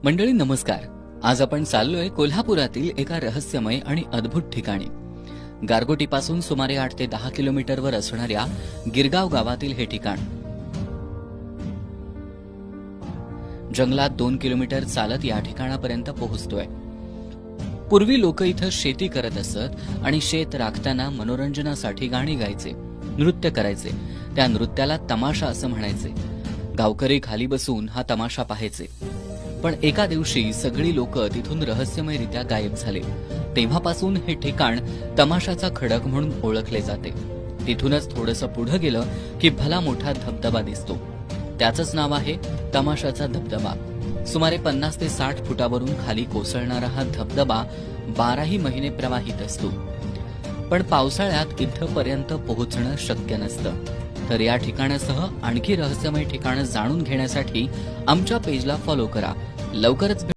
मंडळी नमस्कार. आज आपण चाललोय कोल्हापुरातील एका रहस्यमय आणि अद्भुत ठिकाणी. गारगोटीपासून सुमारे 8 ते 10 किलोमीटरवर असणाऱ्या गिरगाव गावातील हे ठिकाण. जंगलात 2 किलोमीटर चालत या ठिकाणापर्यंत पोहोचतोय. पूर्वी लोक इथं शेती करत असत आणि शेत राखताना मनोरंजनासाठी गाणी गायचे, नृत्य करायचे. त्या नृत्याला तमाशा असं म्हणायचे. गावकरी खाली बसून हा तमाशा पाहायचे. पण एका दिवशी सगळी लोक तिथून रहस्यमयरित्या गायब झाले. तेव्हापासून हे ठिकाण तमाशाचा खडक म्हणून ओळखले जाते. तिथूनच थोडंसं पुढे गेलं की भला मोठा धबधबा दिसतो. त्याचंच नाव आहे तमाशाचा धबधबा. सुमारे 50 ते 60 फुटावरून खाली कोसळणारा हा धबधबा 12ही महिने प्रवाहित असतो. पण पावसाळ्यात इथपर्यंत पोहोचणं शक्य नसतं. तर या ठिकाणासह आणखी रहस्यमय ठिकाणं जाणून घेण्यासाठी आमच्या पेजला फॉलो करा. लवकरच